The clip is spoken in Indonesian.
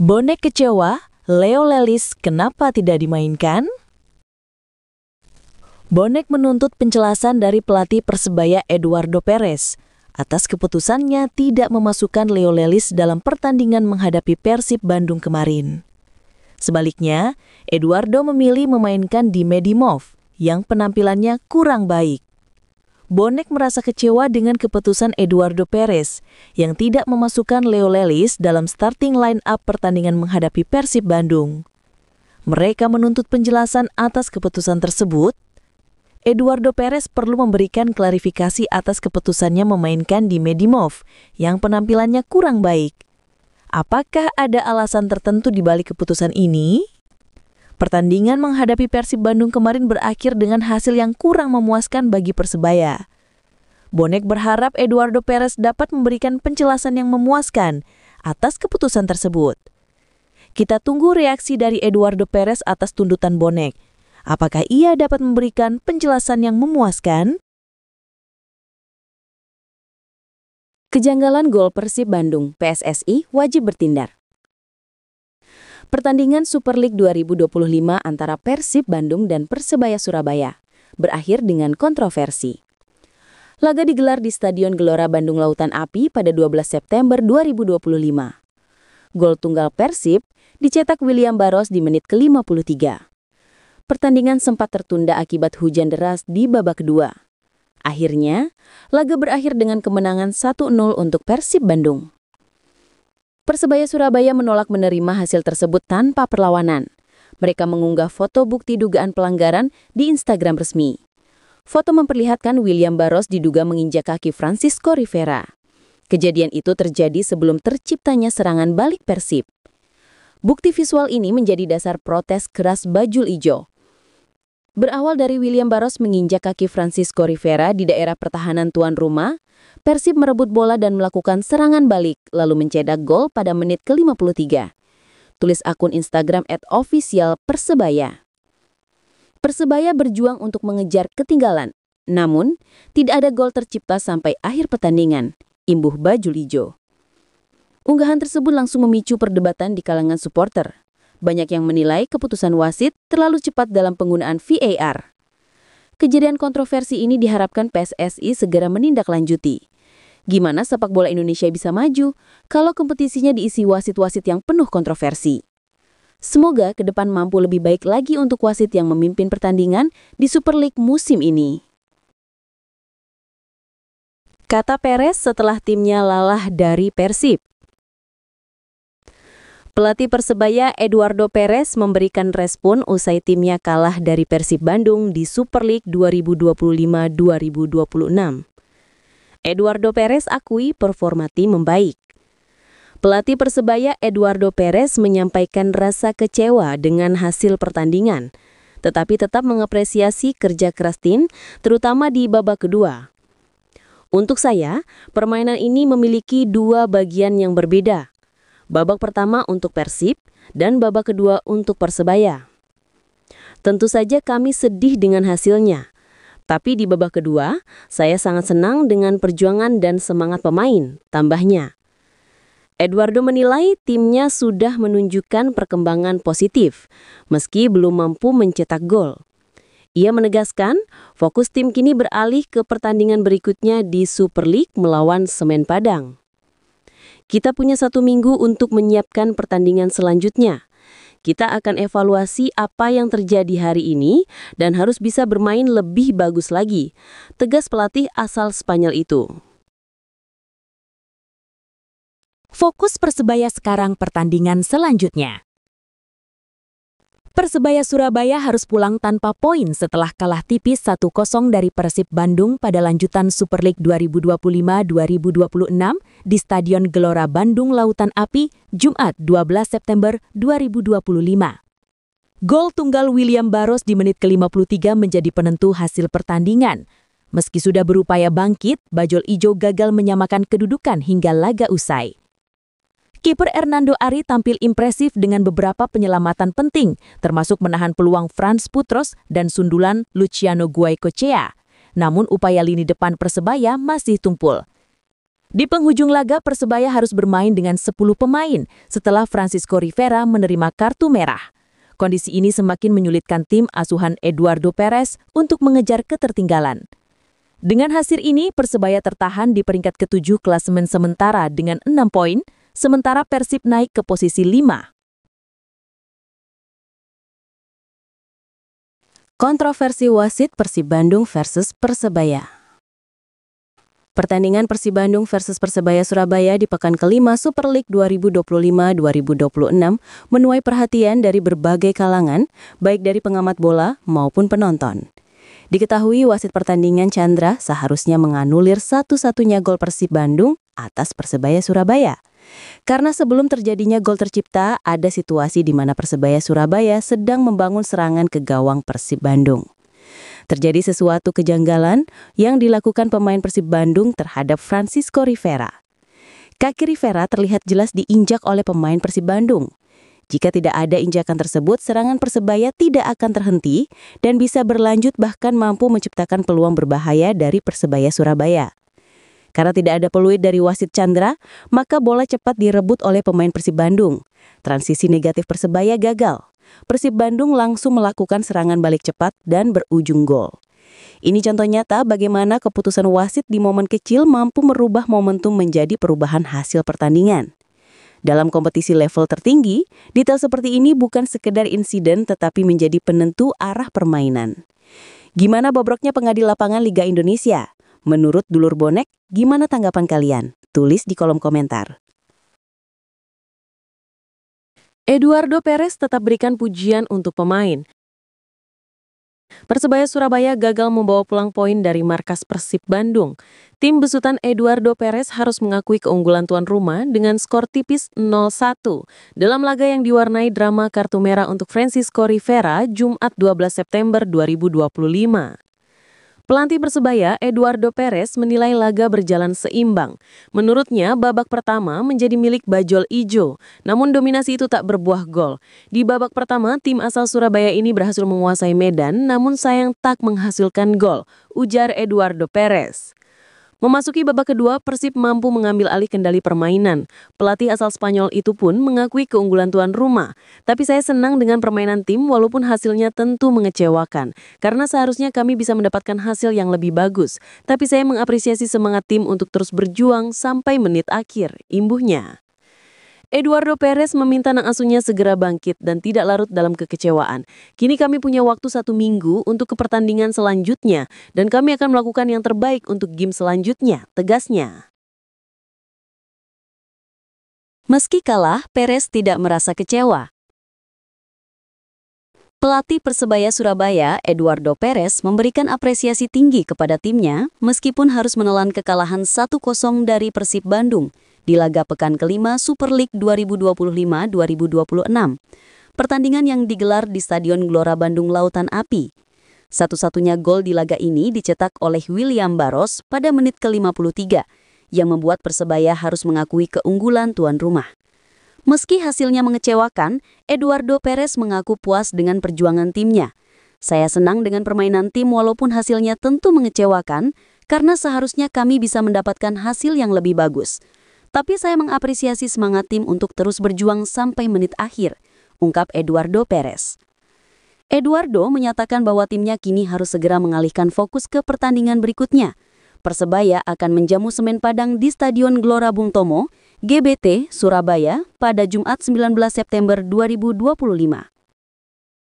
Bonek kecewa, Leo Lelis kenapa tidak dimainkan? Bonek menuntut penjelasan dari pelatih Persebaya Eduardo Perez atas keputusannya tidak memasukkan Leo Lelis dalam pertandingan menghadapi Persib Bandung kemarin. Sebaliknya, Eduardo memilih memainkan Dime Dimov yang penampilannya kurang baik. Bonek merasa kecewa dengan keputusan Eduardo Perez yang tidak memasukkan Leo Lelis dalam starting line-up pertandingan menghadapi Persib Bandung. Mereka menuntut penjelasan atas keputusan tersebut. Eduardo Perez perlu memberikan klarifikasi atas keputusannya memainkan Dime Dimov yang penampilannya kurang baik. Apakah ada alasan tertentu di balik keputusan ini? Pertandingan menghadapi Persib Bandung kemarin berakhir dengan hasil yang kurang memuaskan bagi Persebaya. Bonek berharap Eduardo Perez dapat memberikan penjelasan yang memuaskan atas keputusan tersebut. Kita tunggu reaksi dari Eduardo Perez atas tuntutan Bonek. Apakah ia dapat memberikan penjelasan yang memuaskan? Kejanggalan gol Persib Bandung, PSSI wajib bertindak. Pertandingan Super League 2025 antara Persib Bandung dan Persebaya Surabaya berakhir dengan kontroversi. Laga digelar di Stadion Gelora Bandung Lautan Api pada 12 September 2025. Gol tunggal Persib dicetak William Barros di menit ke-53. Pertandingan sempat tertunda akibat hujan deras di babak kedua. Akhirnya, laga berakhir dengan kemenangan 1-0 untuk Persib Bandung. Persebaya Surabaya menolak menerima hasil tersebut tanpa perlawanan. Mereka mengunggah foto bukti dugaan pelanggaran di Instagram resmi. Foto memperlihatkan William Barros diduga menginjak kaki Francisco Rivera. Kejadian itu terjadi sebelum terciptanya serangan balik Persib. Bukti visual ini menjadi dasar protes keras Bajul Ijo. Berawal dari William Barros menginjak kaki Francisco Rivera di daerah pertahanan tuan rumah, Persib merebut bola dan melakukan serangan balik, lalu mencetak gol pada menit ke-53. Tulis akun Instagram @officialpersebaya. Persebaya berjuang untuk mengejar ketinggalan, namun tidak ada gol tercipta sampai akhir pertandingan, imbuh Bajul Ijo. Unggahan tersebut langsung memicu perdebatan di kalangan supporter. Banyak yang menilai keputusan wasit terlalu cepat dalam penggunaan VAR. Kejadian kontroversi ini diharapkan PSSI segera menindaklanjuti. Gimana sepak bola Indonesia bisa maju kalau kompetisinya diisi wasit-wasit yang penuh kontroversi? Semoga ke depan mampu lebih baik lagi untuk wasit yang memimpin pertandingan di Super League musim ini. Kata Perez setelah timnya lalah dari Persib. Pelatih Persebaya Eduardo Perez memberikan respon usai timnya kalah dari Persib Bandung di Super League 2025-2026. Eduardo Perez akui performa tim membaik. Pelatih Persebaya Eduardo Perez menyampaikan rasa kecewa dengan hasil pertandingan, tetapi tetap mengapresiasi kerja keras tim, terutama di babak kedua. Untuk saya, permainan ini memiliki dua bagian yang berbeda. Babak pertama untuk Persib dan babak kedua untuk Persebaya. Tentu saja kami sedih dengan hasilnya. Tapi di babak kedua, saya sangat senang dengan perjuangan dan semangat pemain, tambahnya. Eduardo menilai timnya sudah menunjukkan perkembangan positif, meski belum mampu mencetak gol. Ia menegaskan, fokus tim kini beralih ke pertandingan berikutnya di Super League melawan Semen Padang. Kita punya 1 minggu untuk menyiapkan pertandingan selanjutnya. Kita akan evaluasi apa yang terjadi hari ini dan harus bisa bermain lebih bagus lagi, tegas pelatih asal Spanyol itu. Fokus Persebaya sekarang pertandingan selanjutnya. Persebaya Surabaya harus pulang tanpa poin setelah kalah tipis 1-0 dari Persib Bandung pada lanjutan Super League 2025-2026 di Stadion Gelora Bandung Lautan Api, Jumat 12 September 2025. Gol tunggal William Barros di menit ke-53 menjadi penentu hasil pertandingan. Meski sudah berupaya bangkit, Bajul Ijo gagal menyamakan kedudukan hingga laga usai. Kiper Hernando Ari tampil impresif dengan beberapa penyelamatan penting, termasuk menahan peluang Frans Putros dan sundulan Luciano Guaicochea. Namun upaya lini depan Persebaya masih tumpul. Di penghujung laga, Persebaya harus bermain dengan 10 pemain setelah Francisco Rivera menerima kartu merah. Kondisi ini semakin menyulitkan tim asuhan Eduardo Perez untuk mengejar ketertinggalan. Dengan hasil ini, Persebaya tertahan di peringkat ke-7 klasemen sementara dengan 6 poin, sementara Persib naik ke posisi 5. Kontroversi wasit Persib Bandung versus Persebaya. Pertandingan Persib Bandung versus Persebaya Surabaya di pekan kelima Super League 2025-2026 menuai perhatian dari berbagai kalangan, baik dari pengamat bola maupun penonton. Diketahui wasit pertandingan Chandra seharusnya menganulir satu-satunya gol Persib Bandung atas Persebaya Surabaya. Karena sebelum terjadinya gol tercipta, ada situasi di mana Persebaya Surabaya sedang membangun serangan ke gawang Persib Bandung. Terjadi sesuatu kejanggalan yang dilakukan pemain Persib Bandung terhadap Francisco Rivera. Kaki Rivera terlihat jelas diinjak oleh pemain Persib Bandung. Jika tidak ada injakan tersebut, serangan Persebaya tidak akan terhenti dan bisa berlanjut bahkan mampu menciptakan peluang berbahaya dari Persebaya Surabaya. Karena tidak ada peluit dari wasit Chandra, maka bola cepat direbut oleh pemain Persib Bandung. Transisi negatif Persebaya gagal. Persib Bandung langsung melakukan serangan balik cepat dan berujung gol. Ini contoh nyata bagaimana keputusan wasit di momen kecil mampu merubah momentum menjadi perubahan hasil pertandingan. Dalam kompetisi level tertinggi, detail seperti ini bukan sekedar insiden tetapi menjadi penentu arah permainan. Gimana bobroknya pengadil lapangan Liga Indonesia? Menurut Dulur Bonek, gimana tanggapan kalian? Tulis di kolom komentar. Eduardo Perez tetap berikan pujian untuk pemain. Persebaya Surabaya gagal membawa pulang poin dari markas Persib Bandung. Tim besutan Eduardo Perez harus mengakui keunggulan tuan rumah dengan skor tipis 0-1 dalam laga yang diwarnai drama kartu merah untuk Francisco Rivera Jumat 12 September 2025. Pelatih Persebaya, Eduardo Perez, menilai laga berjalan seimbang. Menurutnya, babak pertama menjadi milik Bajul Ijo, namun dominasi itu tak berbuah gol. Di babak pertama, tim asal Surabaya ini berhasil menguasai medan, namun sayang tak menghasilkan gol, ujar Eduardo Perez. Memasuki babak kedua, Persib mampu mengambil alih kendali permainan. Pelatih asal Spanyol itu pun mengakui keunggulan tuan rumah. Tapi saya senang dengan permainan tim walaupun hasilnya tentu mengecewakan. Karena seharusnya kami bisa mendapatkan hasil yang lebih bagus. Tapi saya mengapresiasi semangat tim untuk terus berjuang sampai menit akhir, imbuhnya. Eduardo Perez meminta anak asuhnya segera bangkit dan tidak larut dalam kekecewaan. Kini kami punya waktu 1 minggu untuk ke pertandingan selanjutnya dan kami akan melakukan yang terbaik untuk game selanjutnya, tegasnya. Meski kalah, Perez tidak merasa kecewa. Pelatih Persebaya Surabaya, Eduardo Perez, memberikan apresiasi tinggi kepada timnya meskipun harus menelan kekalahan 1-0 dari Persib Bandung di laga pekan kelima Super League 2025-2026. Pertandingan yang digelar di Stadion Gelora Bandung Lautan Api. Satu-satunya gol di laga ini dicetak oleh William Barros pada menit ke-53, yang membuat Persebaya harus mengakui keunggulan tuan rumah. Meski hasilnya mengecewakan, Eduardo Perez mengaku puas dengan perjuangan timnya. Saya senang dengan permainan tim walaupun hasilnya tentu mengecewakan, karena seharusnya kami bisa mendapatkan hasil yang lebih bagus. Tapi saya mengapresiasi semangat tim untuk terus berjuang sampai menit akhir, ungkap Eduardo Perez. Eduardo menyatakan bahwa timnya kini harus segera mengalihkan fokus ke pertandingan berikutnya. Persebaya akan menjamu Semen Padang di Stadion Gelora Bung Tomo, GBT, Surabaya pada Jumat 19 September 2025.